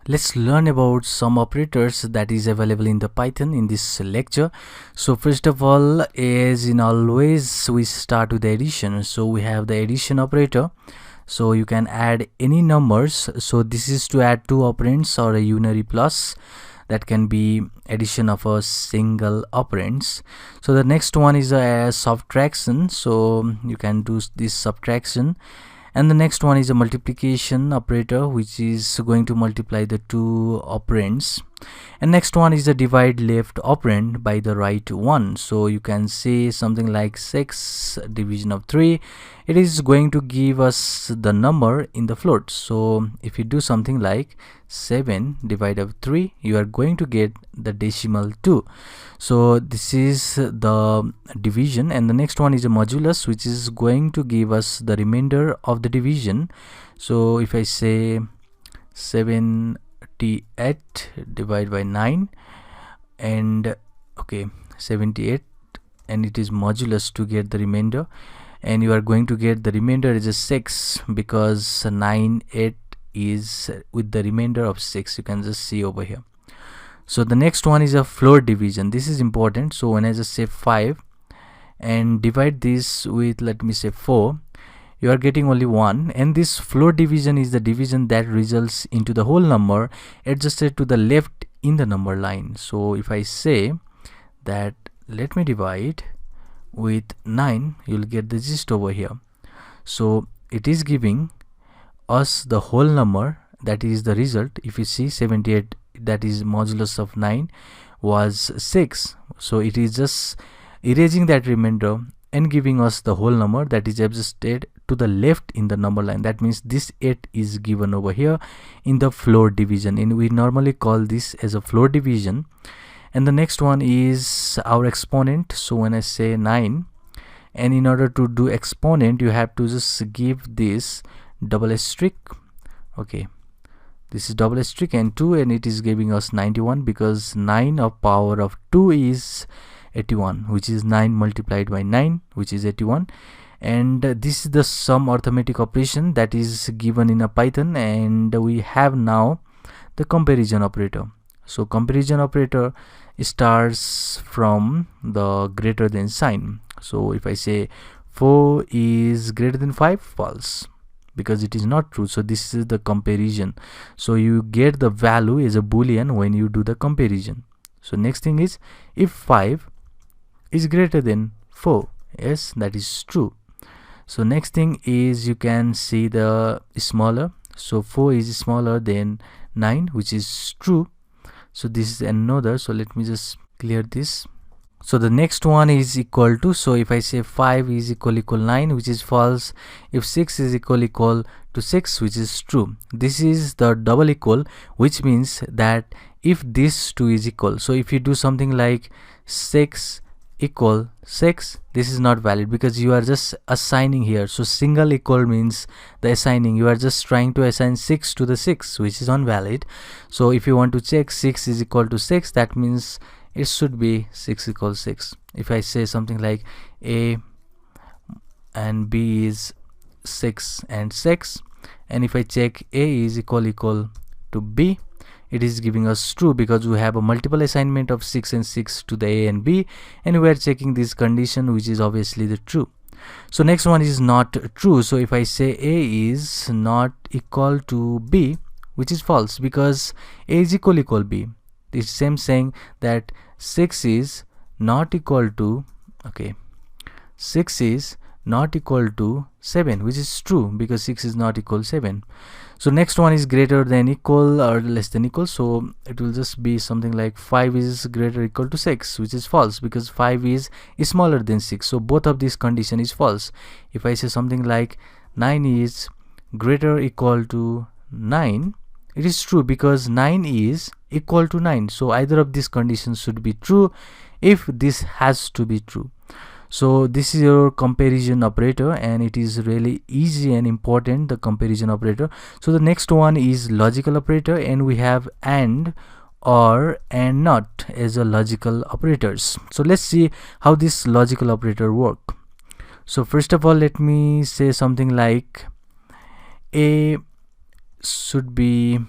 Let's learn about some operators that is available in the Python in this lecture. So first of all, as in always, we start with the addition. So we have the addition operator. So you can add any numbers. So this is to add two operands or a unary plus. That can be addition of a single operands. So the next one is a subtraction. So you can do this subtraction. And the next one is a multiplication operator, which is going to multiply the two operands. And next one is the divide left operand by the right one. So you can say something like 6 division of 3. It is going to give us the number in the float. So if you do something like 7 divided of 3, you are going to get the decimal 2. So this is the division, and the next one is a modulus, which is going to give us the remainder of the division. So if I say 78 divided by 9, and okay, 78, and it is modulus to get the remainder, and you are going to get the remainder is a 6 because 9 8 is with the remainder of 6. You can just see over here. So the next one is a floor division. This is important. So when I just say 5 and divide this with, let me say 4, you are getting only 1, and this floor division is the division that results into the whole number adjusted to the left in the number line. So if I say that let me divide with 9, you'll get the gist over here. So it is giving us the whole number, that is the result. If you see 78, that is modulus of 9 was 6, so it is just erasing that remainder and giving us the whole number that is adjusted to the left in the number line. That means this 8 is given over here in the floor division, and we normally call this as a floor division. And the next one is our exponent. So when I say 9, and in order to do exponent, you have to just give this double asterisk. Okay, this is double asterisk and 2, and it is giving us 91 because 9 of power of 2 is 81, which is 9 multiplied by 9, which is 81. And this is the sum arithmetic operation that is given in a Python. And we have now the comparison operator. So comparison operator starts from the greater than sign. So if I say 4 is greater than 5, false, because it is not true. So this is the comparison. So you get the value as a boolean when you do the comparison. So next thing is, if 5 is greater than 4, yes, that is true. So next thing is, you can see the smaller. So 4 is smaller than 9, which is true. So this is another. So let me just clear this. So the next one is equal to. So if I say 5 is equal 9, which is false. If 6 is equal to 6, which is true. This is the double equal, which means that if this 2 is equal, so if you do something like 6 equal 6, this is not valid because you are just assigning here. So single equal means the assigning, you are just trying to assign 6 to the 6, which is invalid. So if you want to check 6 is equal to 6, that means it should be 6 equals 6. If I say something like A and B is 6 and 6, and if I check A is equal to B, it is giving us true because we have a multiple assignment of 6 and 6 to the A and B, and we are checking this condition, which is obviously the true. So next one is not true. So if I say A is not equal to B, which is false because A is equal B. It's same saying that 6 is not equal to, okay, 6 is not equal to 7, which is true because 6 is not equal 7. So next one is greater than equal or less than equal. So it will just be something like 5 is greater or equal to 6, which is false because 5 is smaller than 6. So both of these condition is false. If I say something like 9 is greater or equal to 9, it is true because 9 is equal to 9. So either of these conditions should be true if this has to be true. So this is your comparison operator, and it is really easy and important, the comparison operator. So the next one is logical operator, and we have AND, OR, and NOT as a logical operators. So let's see how this logical operator work. So first of all, let me say something like A should be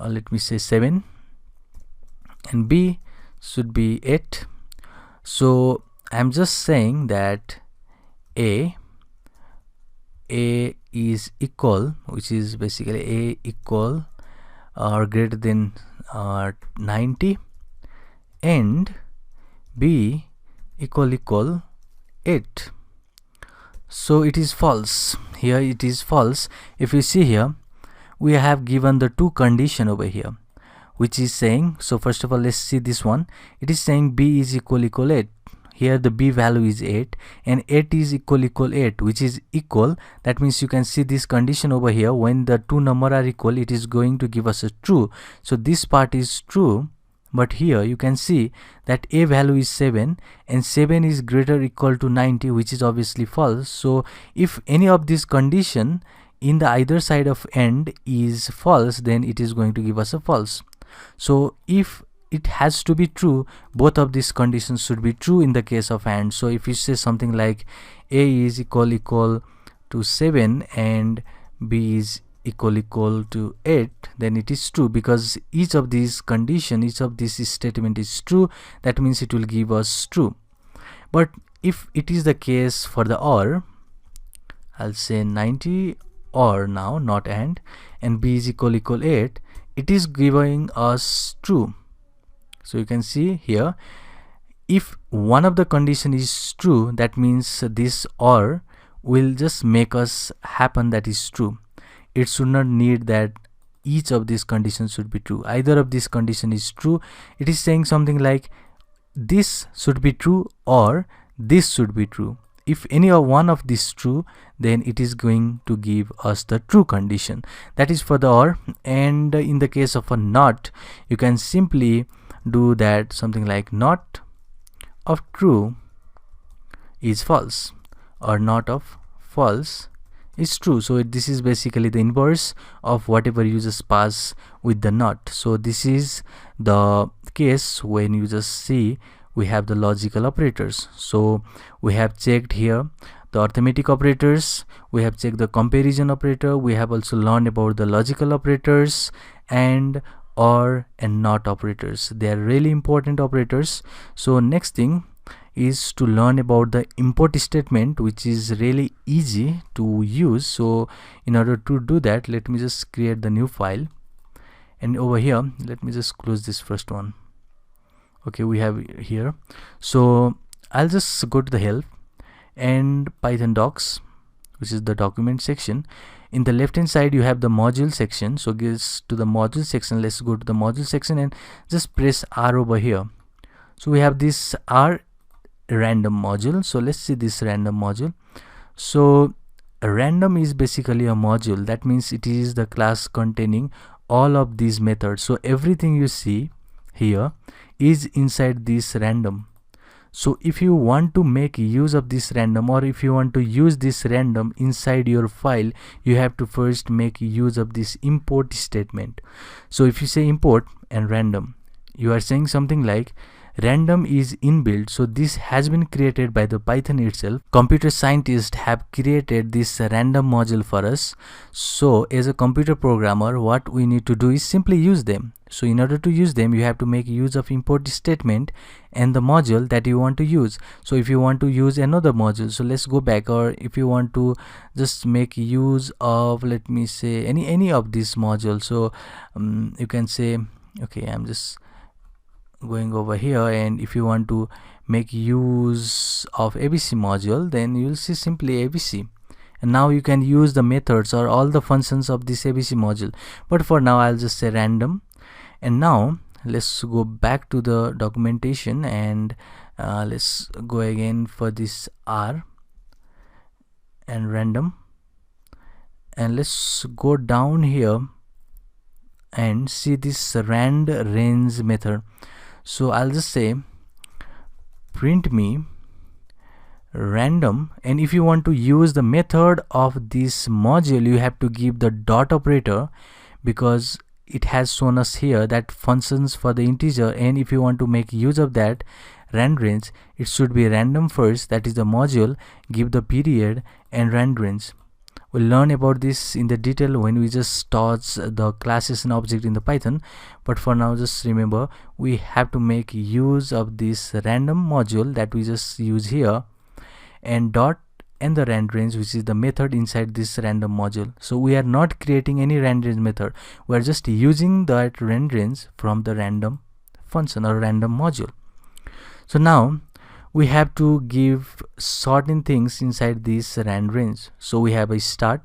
let me say 7, and B should be 8. So I'm just saying that A is equal, which is basically A equal or greater than 90, and B equal 8. So it is false. Here it is false. If you see here, we have given the two condition over here, which is saying, so first of all let's see this one. It is saying B is equal 8. Here the B value is 8 and 8 is equal 8, which is equal. That means you can see this condition over here. When the two number are equal, it is going to give us a true. So this part is true. But here you can see that A value is 7 and 7 is greater or equal to 90, which is obviously false. So if any of this condition in the either side of AND is false, then it is going to give us a false. So if it has to be true, both of these conditions should be true in the case of AND. So if you say something like A is equal to 7 and B is equal to 8, then it is true, because each of these condition, each of this statement is true. That means it will give us true. But if it is the case for the OR, I'll say 90 OR now, not AND, and B is equal 8, it is giving us true. So you can see here, if one of the condition is true, that means this OR will just make us happen that is true. It should not need that each of these conditions should be true. Either of these condition is true. It is saying something like this should be true or this should be true. If any of one of these true, then it is going to give us the true condition. That is for the OR. And in the case of a NOT, you can simply do that something like not of true is false or not of false is true. So this is basically the inverse of whatever you just pass with the not. So this is the case when you just see we have the logical operators. So we have checked here the arithmetic operators, we have checked the comparison operator, we have also learned about the logical operators and OR and NOT operators. They are really important operators. So next thing is to learn about the import statement, which is really easy to use. So in order to do that, let me just create the new file, and over here let me just close this first one. Okay, we have here. So I'll just go to the help and Python docs, which is the document section. In the left hand side you have the module section. So goes to the module section. Let's go to the module section and just press R over here. So we have this R random module. So let's see this random module. So a random is basically a module. That means it is the class containing all of these methods. So everything you see here is inside this random. So if you want to make use of this random, or if you want to use this random inside your file, you have to first make use of this import statement. So if you say import and random, you are saying something like random is inbuilt. So this has been created by the Python itself. Computer scientists have created this random module for us. So as a computer programmer, what we need to do is simply use them. So in order to use them, you have to make use of import statement and the module that you want to use. So if you want to use another module, so let's go back, or if you want to just make use of, let me say, any of this module, so you can say, okay, I'm just going over here, and if you want to make use of ABC module, then you'll see simply ABC, and now you can use the methods or all the functions of this ABC module. But for now I'll just say random. And now let's go back to the documentation, and let's go again for this R and random, and let's go down here and see this rand range method. So I'll just say print me random, and if you want to use the method of this module, you have to give the dot operator, because it has shown us here that functions for the integer, and if you want to make use of that rand range, it should be random first, that is the module, give the period and rand range. We'll learn about this in the detail when we just touch the classes and object in the Python. But for now, just remember we have to make use of this random module that we just use here, and dot and the rand range, which is the method inside this random module. So we are not creating any rand range method, we are just using that rand range from the random function or random module. So now we have to give certain things inside this rand range. So we have a start,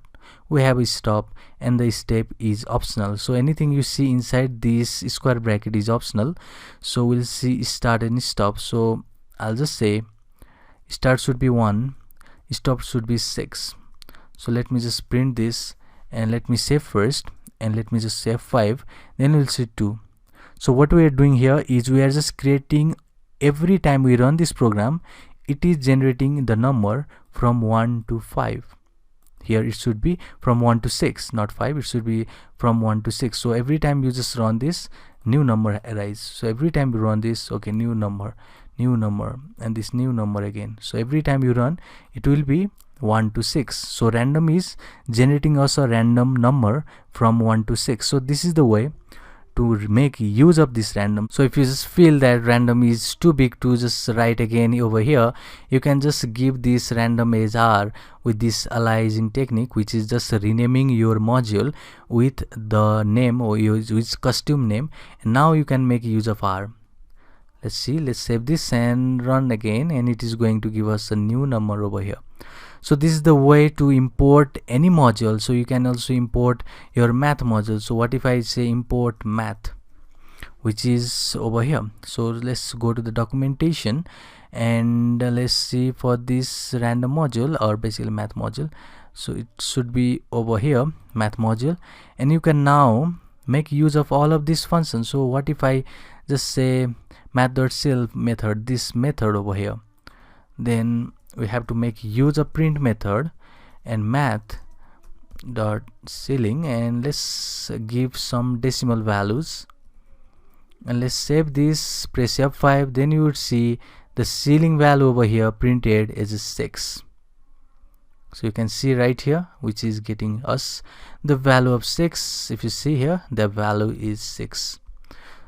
we have a stop, and the step is optional. So anything you see inside this square bracket is optional. So we'll see start and stop. So I'll just say start should be 1, stop should be 6. So let me just print this, and let me save first, and let me just save 5, then we'll see 2. So what we are doing here is we are just creating, every time we run this program, it is generating the number from 1 to 5. Here it should be from 1 to 6, not 5, it should be from 1 to 6. So every time you just run this, new number arises. So every time you run this, okay, new number, and this new number again. So every time you run, it will be 1 to 6. So random is generating us a random number from 1 to 6. So this is the way to make use of this random. So if you just feel that random is too big to just write again over here, you can just give this random as R with this aliasing technique, which is just renaming your module with the name or with custom name, and now you can make use of R. Let's see, let's save this and run again, and it is going to give us a new number over here. So this is the way to import any module. So you can also import your math module. So what if I say import math, which is over here. So let's go to the documentation, and let's see for this random module, or basically math module. So it should be over here, math module, and you can now make use of all of these functions. So what if I just say math.self method, this method over here, then we have to make use of print method and math.ceiling, and let's give some decimal values, and let's save this, press F5, then you would see the ceiling value over here printed as 6. So you can see right here, which is getting us the value of 6. If you see here, the value is 6.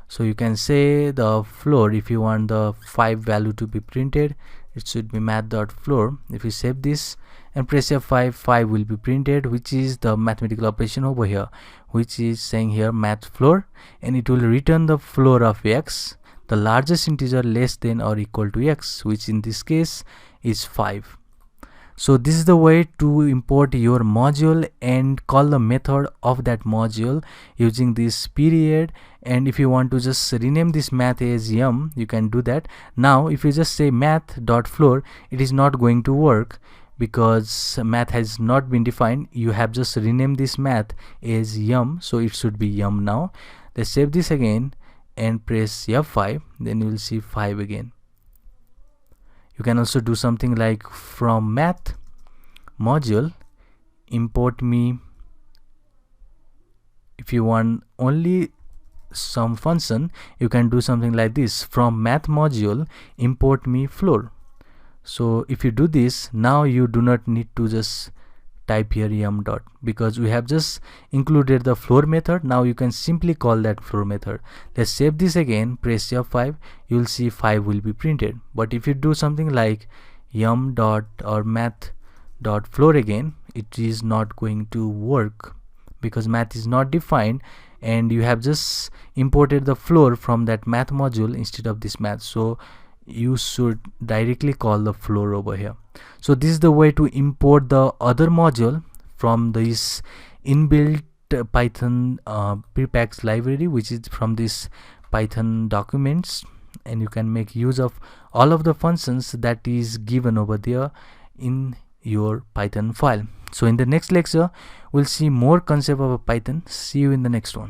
So you can say the floor, if you want the 5 value to be printed, it should be math.floor. If you save this and press F5, 5 will be printed, which is the mathematical operation over here, which is saying here math floor, and it will return the floor of x, the largest integer less than or equal to x, which in this case is 5. So this is the way to import your module and call the method of that module using this period. And if you want to just rename this math as yum, you can do that. Now if you just say math.floor, it is not going to work because math has not been defined. You have just renamed this math as yum, so it should be yum now. Let's save this again and press F5, then you will see 5 again. You can also do something like from math module import me, if you want only some function, you can do something like this, from math module import me floor. So if you do this, now you do not need to just type here yum dot, because we have just included the floor method. Now you can simply call that floor method. Let's save this again, press F5, you will see 5 will be printed. But if you do something like yum dot or math dot floor again, it is not going to work because math is not defined, and you have just imported the floor from that math module instead of this math. So you should directly call the floor over here. So this is the way to import the other module from this inbuilt Python prepacks library, which is from this Python documents, and you can make use of all of the functions that is given over there in your Python file. So in the next lecture we'll see more concept of Python. See you in the next one.